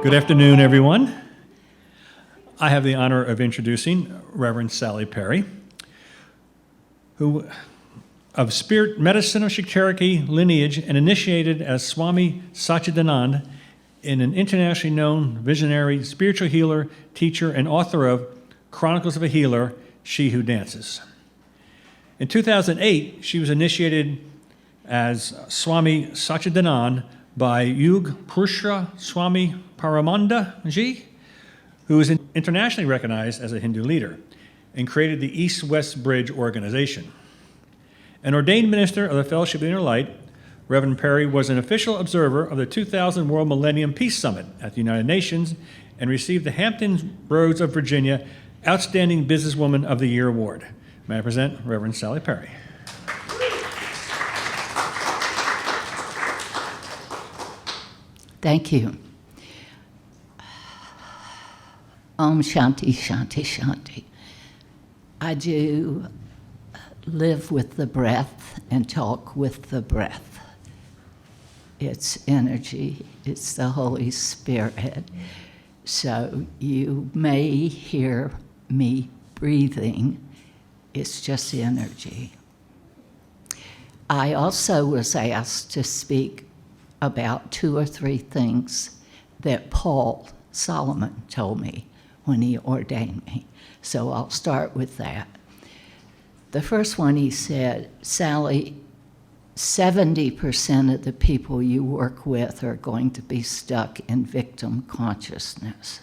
Good afternoon, everyone. I have the honor of introducing Reverend Sally Perry, who of Spirit Medicine of Cherokee lineage and initiated as Swami Satchidanand, in an internationally known visionary spiritual healer, teacher, and author of Chronicles of a Healer, She Who Dances. In 2008, she was initiated as Swami Satchidanand by Yug Purushra Swami Paramananda Ji, who is internationally recognized as a Hindu leader, and created the East-West Bridge organization. An ordained minister of the Fellowship of the Inner Light, Reverend Perry was an official observer of the 2000 World Millennium Peace Summit at the United Nations and received the Hampton Roads of Virginia Outstanding Businesswoman of the Year Award. May I present Reverend Sally Perry. Thank you. Om Shanti, Shanti, Shanti. I do live with the breath and talk with the breath. It's energy, it's the Holy Spirit. So you may hear me breathing, it's just energy. I also was asked to speak about 2 or 3 things that Paul Solomon told me when he ordained me. So I'll start with that. The first one, he said, Sally, 70% of the people you work with are going to be stuck in victim consciousness.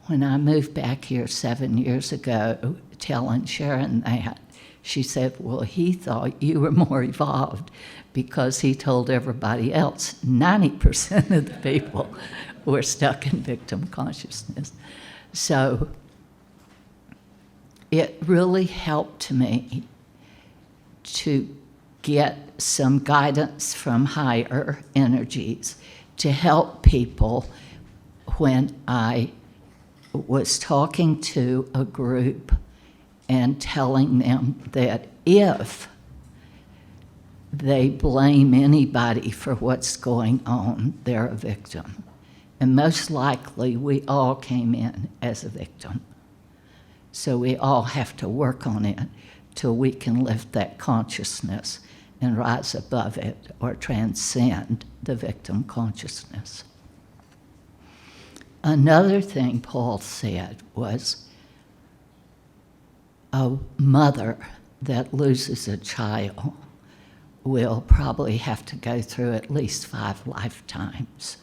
When I moved back here 7 years ago, telling Sharon that, she said, well, he thought you were more evolved because he told everybody else 90% of the people were stuck in victim consciousness. So it really helped me to get some guidance from higher energies to help people when I was talking to a group and telling them that if they blame anybody for what's going on, they're a victim. And most likely, we all came in as a victim. So we all have to work on it till we can lift that consciousness and rise above it or transcend the victim consciousness. Another thing Paul said was a mother that loses a child will probably have to go through at least 5 lifetimes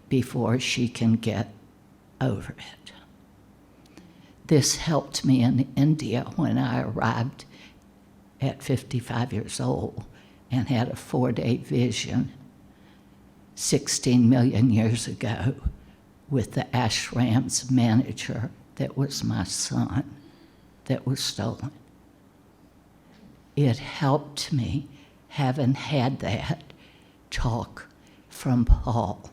before she can get over it. This helped me in India when I arrived at 55 years old and had a 4-day vision 16 million years ago with the ashram's manager that was my son that was stolen. It helped me, having had that talk from Paul,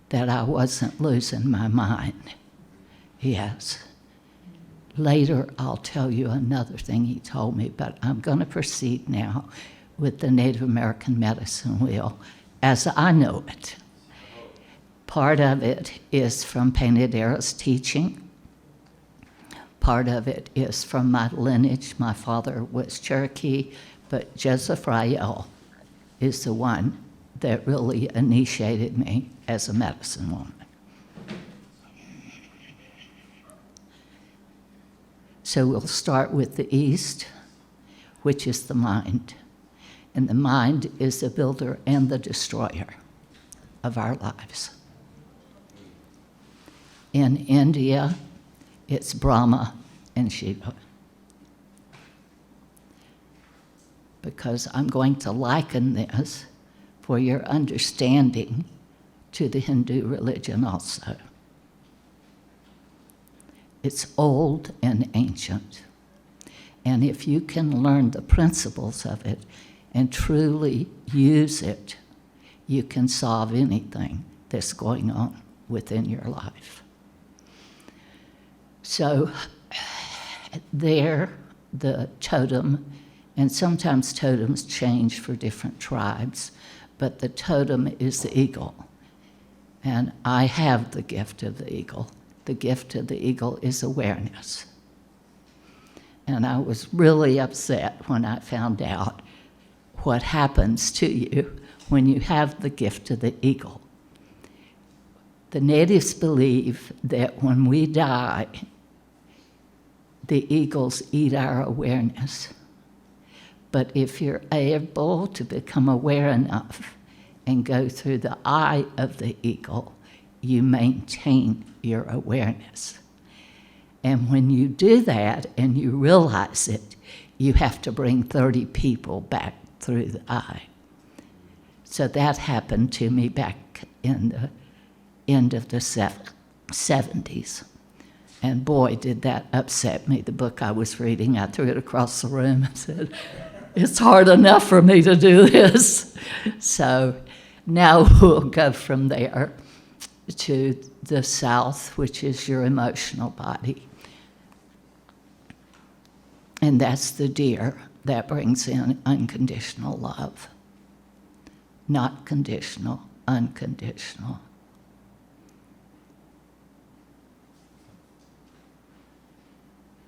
that I wasn't losing my mind. Yes. Later, I'll tell you another thing he told me, but I'm going to proceed now with the Native American medicine wheel as I know it. Part of it is from Panadera's teaching. Part of it is from my lineage. My father was Cherokee, but Joseph Rael is the one that really initiated me as a medicine woman. So we'll start with the East, which is the mind. And the mind is the builder and the destroyer of our lives. In India, it's Brahma and Shiva. Because I'm going to liken this for your understanding to the Hindu religion also. It's old and ancient. And if you can learn the principles of it and truly use it, you can solve anything that's going on within your life. So there, the totem, and sometimes totems change for different tribes, but the totem is the eagle. And I have the gift of the eagle. The gift of the eagle is awareness. And I was really upset when I found out what happens to you when you have the gift of the eagle. The natives believe that when we die, the eagles eat our awareness. But if you're able to become aware enough and go through the eye of the eagle, you maintain your awareness. And when you do that and you realize it, you have to bring 30 people back through the eye. So that happened to me back in the end of the 70s. And boy, did that upset me. The book I was reading, I threw it across the room and said, it's hard enough for me to do this. So now we'll go from there to the south, which is your emotional body. And that's the deer that brings in unconditional love. Not conditional, unconditional.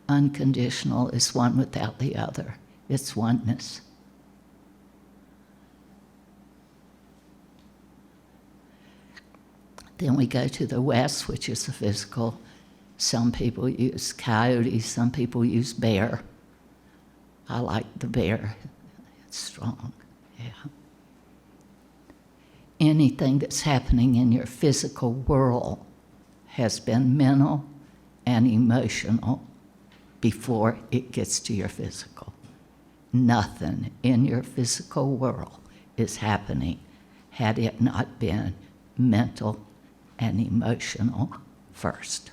Unconditional is one without the other. It's oneness. Then we go to the west, which is the physical. Some people use coyote, some people use bear. I like the bear. It's strong, yeah. Anything that's happening in your physical world has been mental and emotional before it gets to your physical. Nothing in your physical world is happening had it not been mental and emotional first.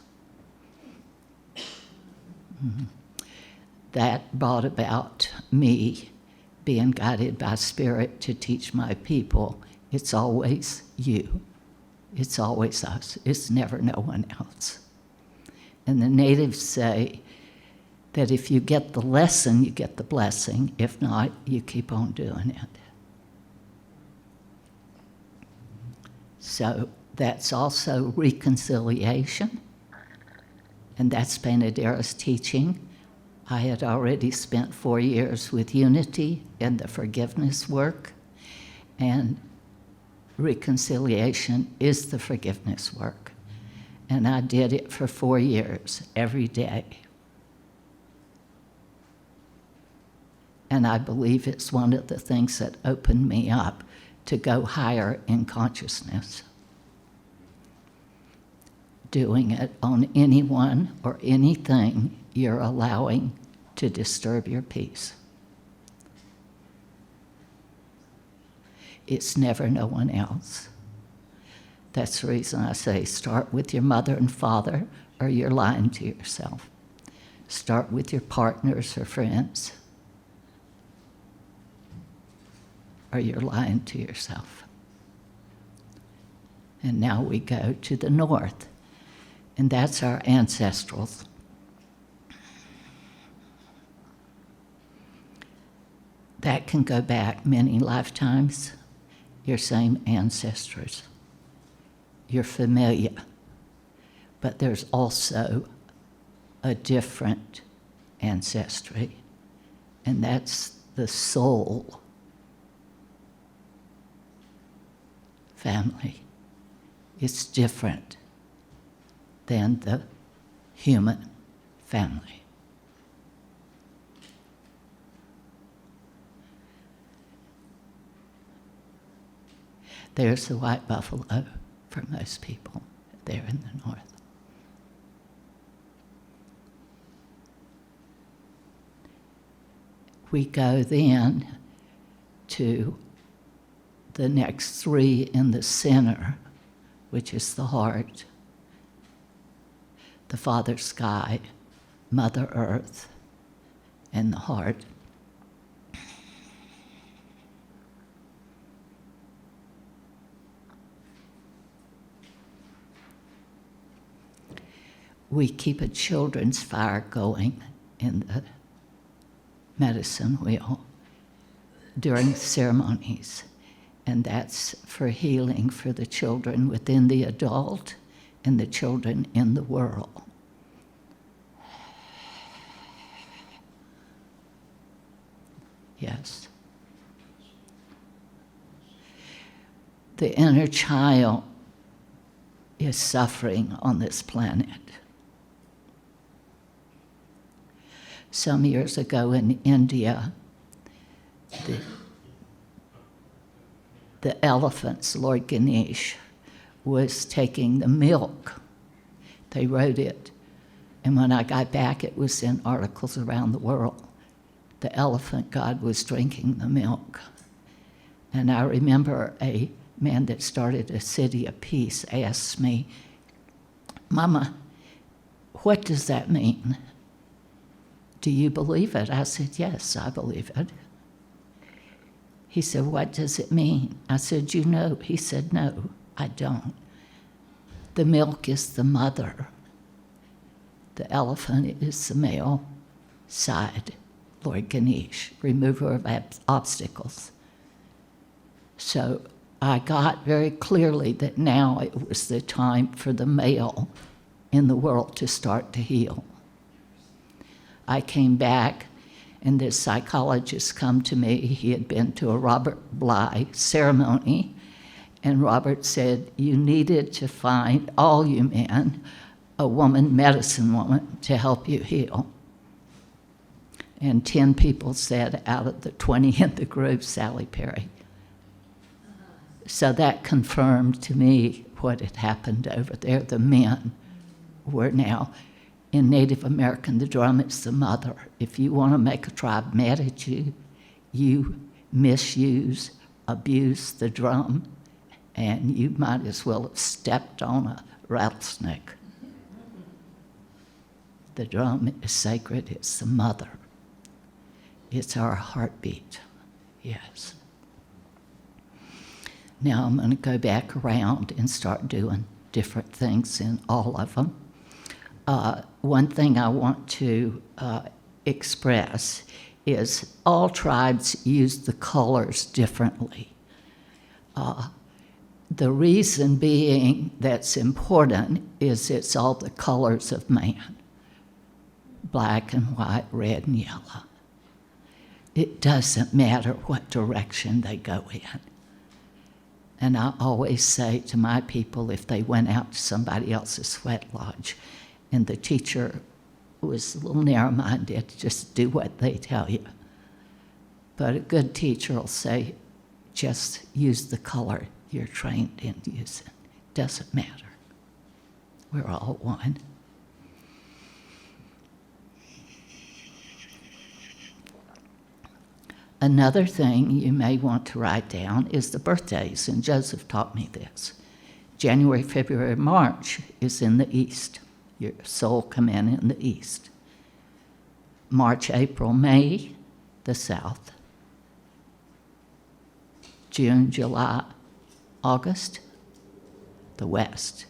Mm-hmm. That brought about me being guided by Spirit to teach my people, it's always you. It's always us. It's never no one else. And the natives say that if you get the lesson, you get the blessing. If not, you keep on doing it. So that's also reconciliation. And that's Benedera's teaching. I had already spent 4 years with unity and the forgiveness work. And reconciliation is the forgiveness work. And I did it for 4 years, every day. And I believe it's one of the things that opened me up to go higher in consciousness. Doing it on anyone or anything you're allowing to disturb your peace. It's never no one else. That's the reason I say start with your mother and father, or you're lying to yourself. Start with your partners or friends, or you're lying to yourself. And now we go to the north, and that's our ancestrals. That can go back many lifetimes, your same ancestors. You're familiar, but there's also a different ancestry, and that's the soul family. It's different than the human family. There's the white buffalo for most people there in the north. We go then to the next three in the center, which is the heart, the Father Sky, Mother Earth, and the heart. We keep a children's fire going in the medicine wheel during ceremonies. And that's for healing for the children within the adult and the children in the world. Yes. The inner child is suffering on this planet. Some years ago in India, the elephants, Lord Ganesh, was taking the milk. They wrote it. And when I got back, it was in articles around the world. The elephant god was drinking the milk. And I remember a man that started a City of Peace asked me, "Mama, what does that mean? Do you believe it?" I said, "Yes, I believe it." He said, "What does it mean?" I said, "You know." He said, "No, I don't. The milk is the mother. The elephant is the male side, Lord Ganesh, remover of obstacles." So I got very clearly that now it was the time for the male in the world to start to heal. I came back, and this psychologist come to me. He had been to a Robert Bly ceremony, and Robert said, "You needed to find, all you men, a woman, medicine woman, to help you heal." And 10 people said out of the 20 in the group, Sally Perry. So that confirmed to me what had happened over there. The men were now, in Native American, the drum is the mother. If you want to make a tribe mad at you, you misuse, abuse the drum, and you might as well have stepped on a rattlesnake. The drum is sacred, it's the mother. It's our heartbeat, yes. Now I'm going to go back around and start doing different things in all of them. One thing I want to express is all tribes use the colors differently. The reason being that's important is it's all the colors of man, black and white, red and yellow. It doesn't matter what direction they go in. And I always say to my people, if they went out to somebody else's sweat lodge and the teacher was a little narrow-minded, just do what they tell you. But a good teacher will say, just use the color you're trained in using. Doesn't matter. We're all one. Another thing you may want to write down is the birthdays, and Joseph taught me this. January, February, March is in the east. Your soul come in the east. March, April, May, the south. June, July, August, the west.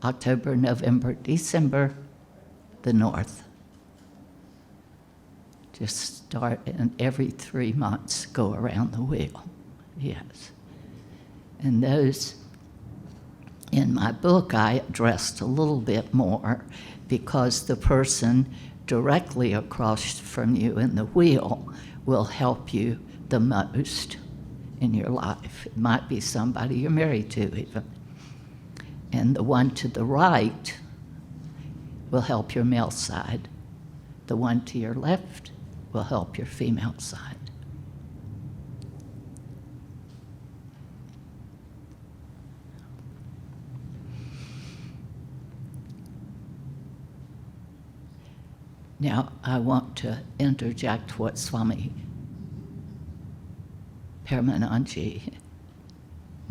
October, November, December, the north. Just start, and every 3 months go around the wheel. Yes. And those, in my book, I addressed a little bit more because the person directly across from you in the wheel will help you the most in your life. It might be somebody you're married to even. And the one to the right will help your male side. The one to your left will help your female side. Now, I want to interject what Swami Paramananji,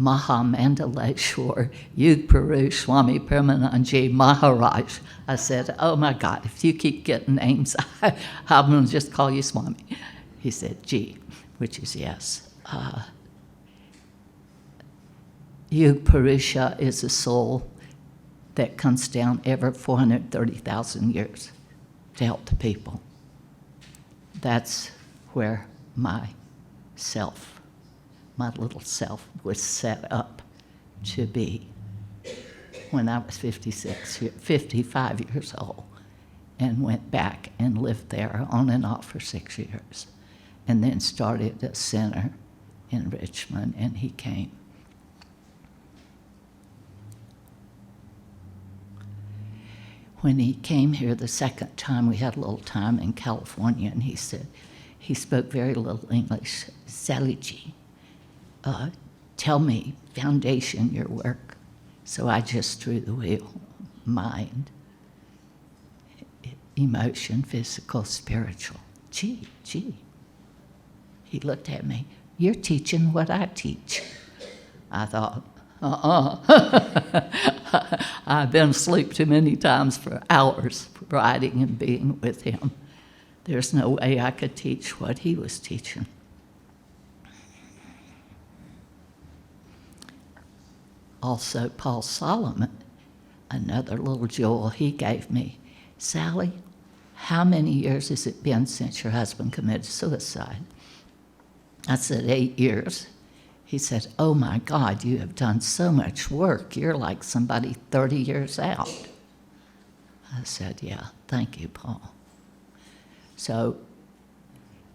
Mahamandaleshwar Yug Purush Swami Paramananji Maharaj. I said, "Oh my God, if you keep getting names, I'm going to just call you Swami." He said, "Gee," which is yes. Yug Purusha is a soul that comes down every 430,000 years to help the people. That's where my self my little self was set up to be when I was 55 years old, and went back and lived there on and off for 6 years, and then started a center in Richmond, and he came. When he came here the second time, we had a little time in California, and he said, he spoke very little English. Sally G, tell me, foundation, your work. So I just drew the wheel: mind, emotion, physical, spiritual. Gee. He looked at me, you're teaching what I teach. I thought, I've been asleep too many times for hours writing and being with him. There's no way I could teach what he was teaching. Also, Paul Solomon, another little jewel he gave me. Sally, how many years has it been since your husband committed suicide? I said, 8 years. He said, oh my God, you have done so much work. You're like somebody 30 years out. I said, yeah, thank you, Paul. So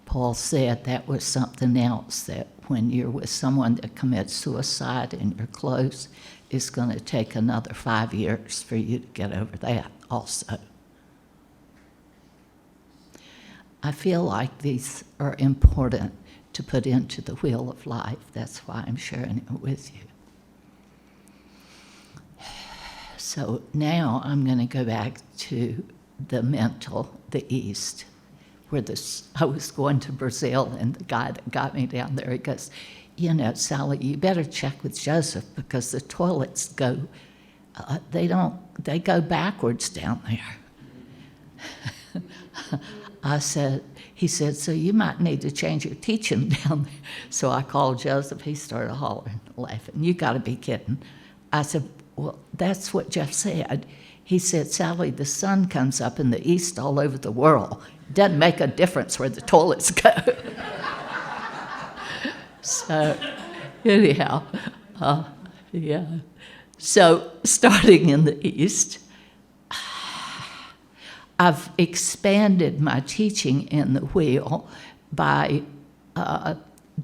Paul said that was something else, that when you're with someone that commits suicide and you're close, it's going to take another 5 years for you to get over that also. I feel like these are important to put into the wheel of life. That's why I'm sharing it with you. So now I'm going to go back to the mental, the East, where I was going to Brazil, and the guy that got me down there, he goes, you know, Sally, you better check with Joseph, because the toilets go, they go backwards down there. He said, so you might need to change your teaching down there. So I called Joseph. He started hollering, laughing. You got to be kidding. I said, well, that's what Jeff said. He said, Sally, the sun comes up in the east all over the world. It doesn't make a difference where the toilets go. So anyhow, yeah. So starting in the east, I've expanded my teaching in the wheel by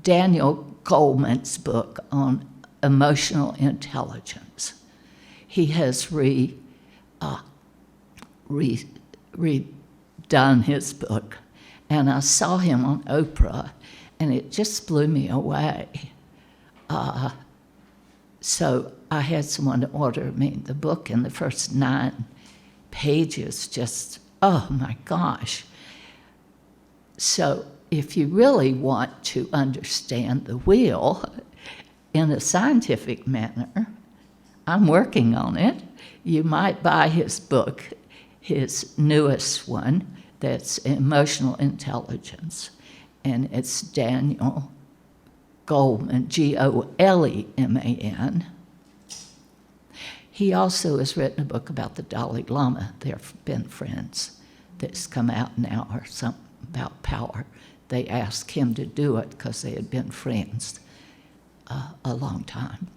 Daniel Goleman's book on emotional intelligence. He has redone his book, and I saw him on Oprah, and it just blew me away. So I had someone order me the book, and the first 9 pages just, oh my gosh. So if you really want to understand the wheel in a scientific manner, I'm working on it. You might buy his book, his newest one, that's Emotional Intelligence, and it's Daniel Goleman, Goleman. He also has written a book about the Dalai Lama. They've been friends. That's come out now, or something about power. They asked him to do it because they had been friends a long time.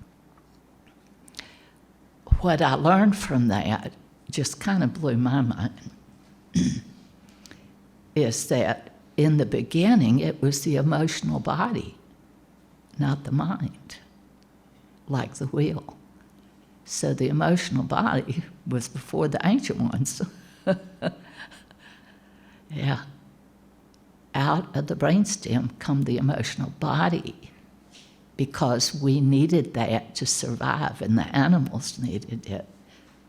What I learned from that just kind of blew my mind, is that in the beginning it was the emotional body, not the mind, like the wheel. So the emotional body was before the ancient ones. Yeah. Out of the brainstem come the emotional body, because we needed that to survive, and the animals needed it.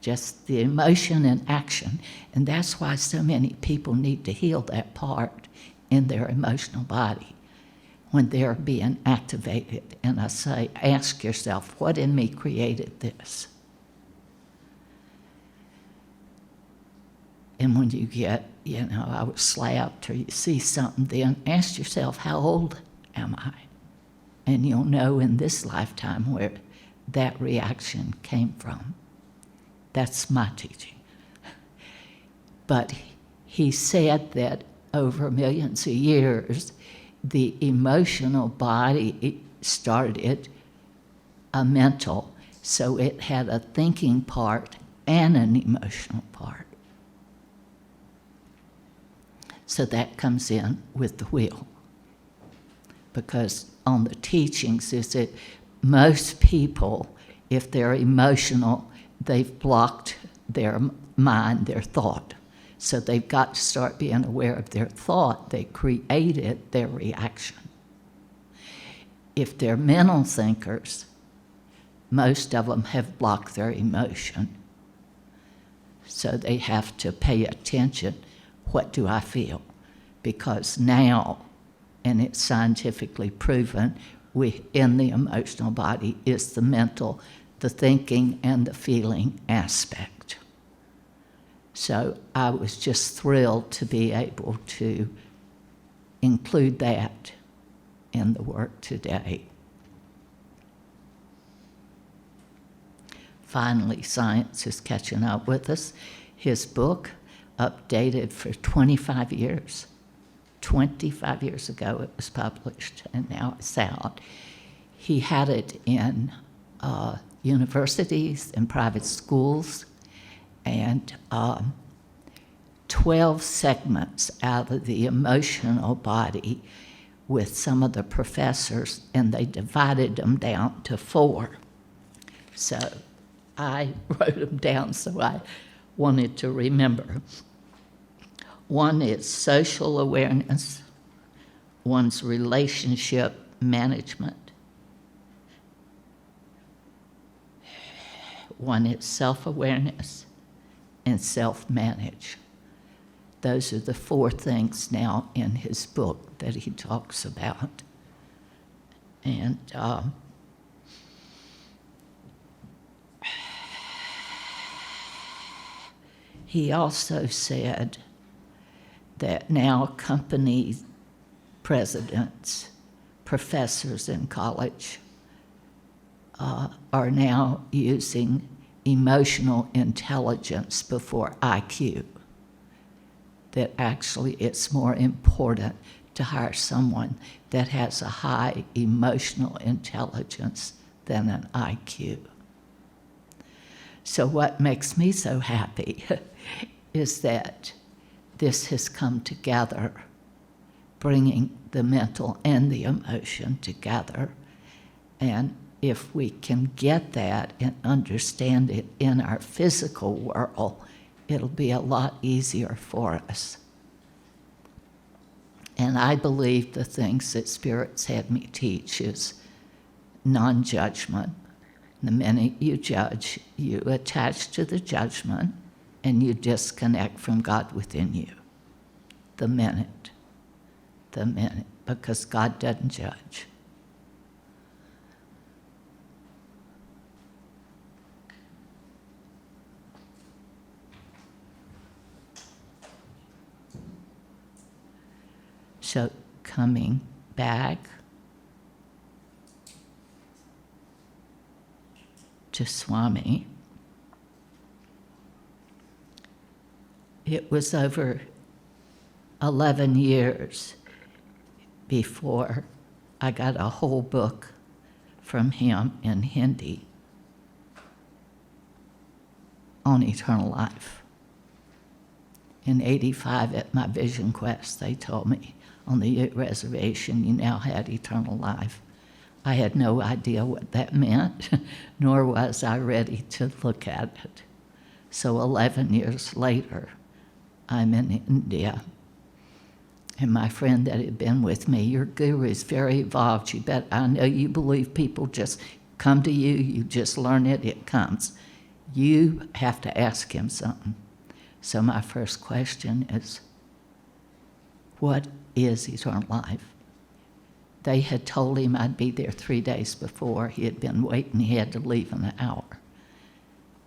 Just the emotion and action. And that's why so many people need to heal that part in their emotional body when they're being activated. And I say, ask yourself, what in me created this? And when you get, I was slapped, or you see something, then ask yourself, how old am I? And you'll know in this lifetime where that reaction came from. That's my teaching. But he said that over millions of years, the emotional body started a mental, so it had a thinking part and an emotional part. So that comes in with the will. Because on the teachings is that most people, if they're emotional, they've blocked their mind, their thought. So they've got to start being aware of their thought. They created their reaction. If they're mental thinkers, most of them have blocked their emotion. So they have to pay attention. What do I feel? Because now, and it's scientifically proven, in the emotional body is the mental, the thinking, and the feeling aspect. So I was just thrilled to be able to include that in the work today. Finally, science is catching up with us. His book, updated for 25 years. 25 years ago it was published, and now it's out. He had it in universities and private schools, and 12 segments out of the emotional body with some of the professors, and they divided them down to 4. So I wrote them down so I wanted to remember. One is social awareness, one's relationship management, one is self-awareness, and self-manage. Those are the 4 things now in his book that he talks about. And he also said that now company presidents, professors in college, are now using emotional intelligence before IQ. That actually it's more important to hire someone that has a high emotional intelligence than an IQ. So what makes me so happy is that this has come together, bringing the mental and the emotion together. And if we can get that and understand it in our physical world, it'll be a lot easier for us. And I believe the things that Spirit's had me teach is non-judgment. The minute you judge, you attach to the judgment and you disconnect from God within you. The minute, because God doesn't judge. So coming back to Swami, it was over 11 years before I got a whole book from him in Hindi on eternal life. In '85 at my Vision Quest, they told me on the Ute Reservation, you now had eternal life. I had no idea what that meant, nor was I ready to look at it. So 11 years later, I'm in India. And my friend that had been with me, your guru is very evolved. You bet, I know you believe people just come to you, you just learn it, it comes. You have to ask him something. So my first question is, what is eternal life? They had told him I'd be there 3 days before. He had been waiting, he had to leave in an hour.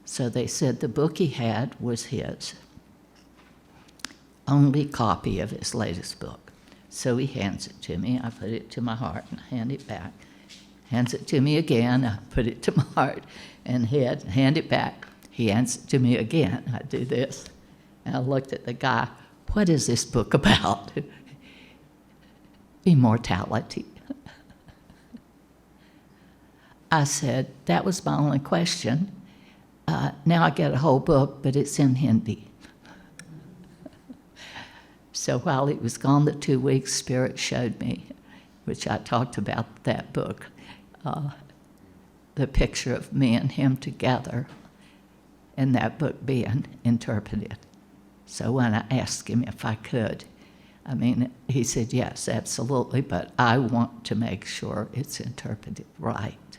So they said the book he had was his, only copy of his latest book. So he hands it to me, I put it to my heart and hand it back. Hands it to me again, I put it to my heart and hand it back. He hands it to me again, I do this. And I looked at the guy, what is this book about? Immortality. I said, that was my only question. Now I get a whole book, but it's in Hindi. So while he was gone the 2 weeks, Spirit showed me, which I talked about that book, the picture of me and him together, and that book being interpreted. So when I asked him if I could, he said, yes, absolutely, but I want to make sure it's interpreted right,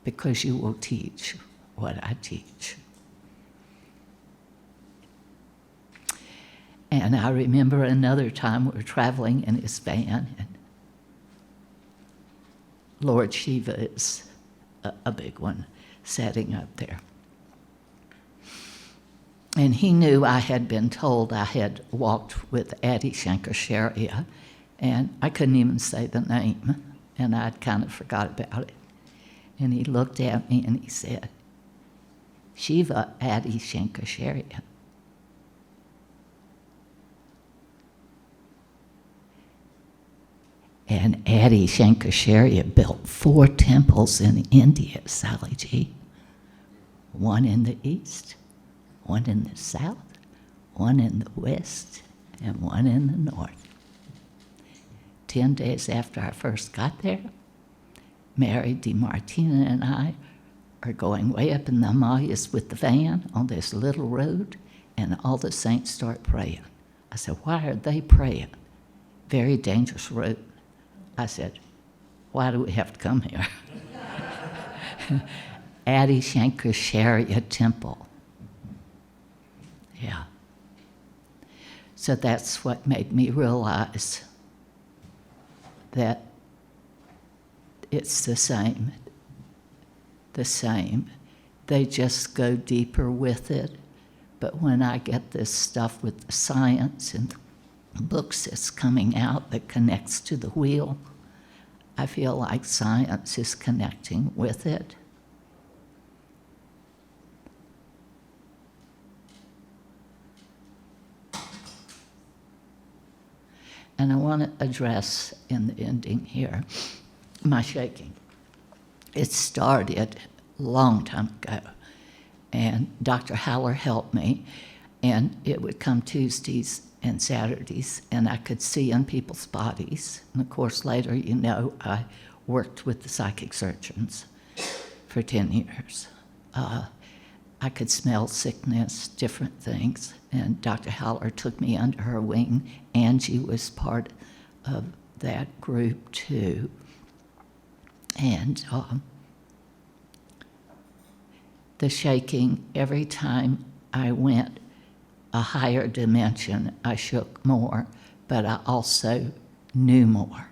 because you will teach what I teach. And I remember another time we were traveling in his van, and Lord Shiva is a big one, setting up there. And he knew I had been told I had walked with Adi Shankaracharya, and I couldn't even say the name, and I'd kind of forgot about it. And he looked at me and he said, Shiva Adi Shankaracharya. And Adi Shankaracharya built 4 temples in India, Sally G. One in the east, one in the south, one in the west, and one in the north. 10 days after I first got there, Mary DiMartina and I are going way up in the Himalayas with the van on this little road, and all the saints start praying. I said, why are they praying? Very dangerous road. I said, why do we have to come here? Adi Shankaracharya Temple. Yeah. So that's what made me realize that it's the same. They just go deeper with it. But when I get this stuff with the science and the books that's coming out that connects to the wheel, I feel like science is connecting with it. And I want to address in the ending here my shaking. It started a long time ago, and Dr. Haller helped me, and it would come Tuesdays and Saturdays, and I could see in people's bodies. And of course, later, I worked with the psychic surgeons for 10 years. I could smell sickness, different things, and Dr. Haller took me under her wing. Angie was part of that group too. And the shaking, every time I went a higher dimension, I shook more, but I also knew more.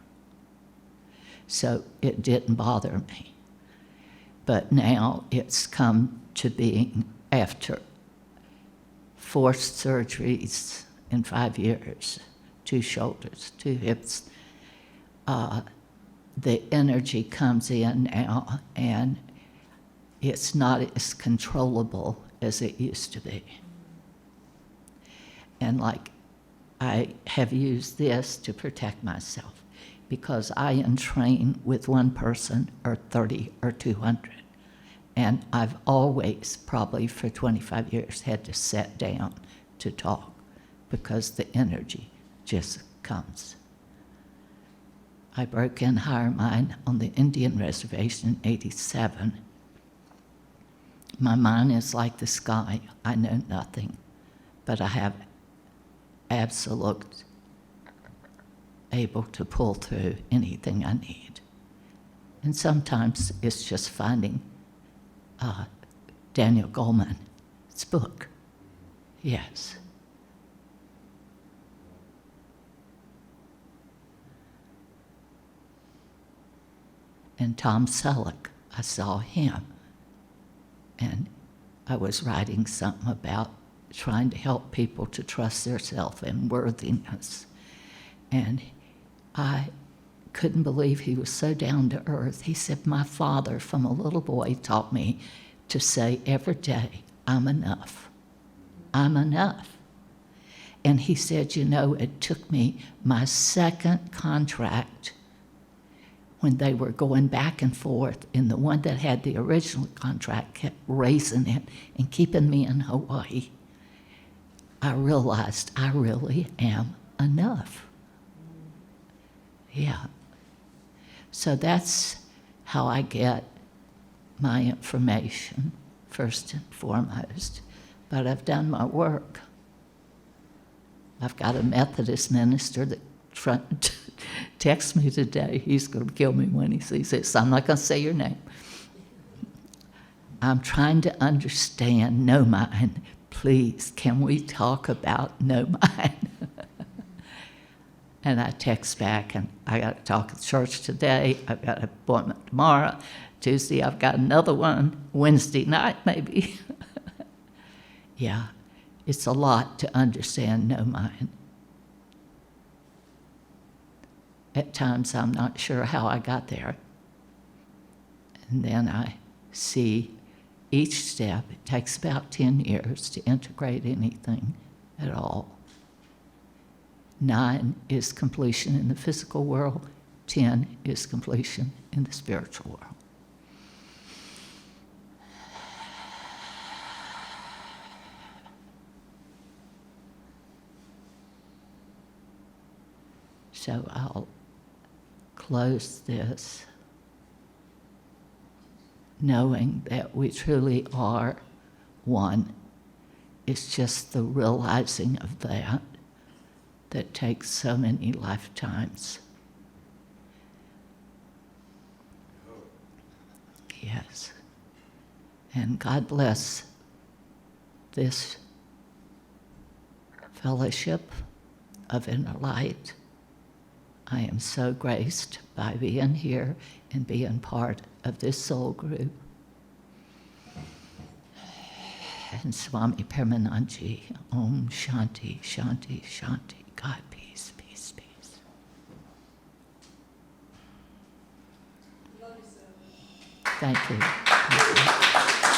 So it didn't bother me. But now it's come to being, after 4 surgeries in 5 years, 2 shoulders, 2 hips, the energy comes in now, and it's not as controllable as it used to be. And I have used this to protect myself, because I entrain with 1 person or 30 or 200. And I've always, probably for 25 years, had to sit down to talk, because the energy just comes. I broke in higher mind on the Indian reservation in '87. My mind is like the sky. I know nothing, but I have absolute able to pull through anything I need. And sometimes it's just finding Daniel Goleman's book. Yes. And Tom Selleck, I saw him. And I was writing something about trying to help people to trust themselves and worthiness. And I couldn't believe he was so down to earth. He said, my father from a little boy taught me to say every day, I'm enough. I'm enough. And he said, it took me my 2nd contract when they were going back and forth, and the one that had the original contract kept raising it and keeping me in Hawaii, I realized I really am enough. Yeah. So that's how I get my information, first and foremost. But I've done my work. I've got a Methodist minister that texted me today. He's going to kill me when he sees this. I'm not going to say your name. I'm trying to understand no mind. Please, can we talk about no mind? And I text back, and I got to talk at church today. I've got an appointment tomorrow. Tuesday, I've got another one. Wednesday night, maybe. Yeah, it's a lot to understand no mind. At times, I'm not sure how I got there. And then I see each step. It takes about 10 years to integrate anything at all. 9 is completion in the physical world. 10 is completion in the spiritual world. So I'll close this knowing that we truly are one. It's just the realizing of that takes so many lifetimes. Yes. And God bless this fellowship of inner light. I am so graced by being here and being part of this soul group. And Swami Paramananji, Om Shanti, Shanti, Shanti. God, peace, peace, peace. Thank you. Thank you.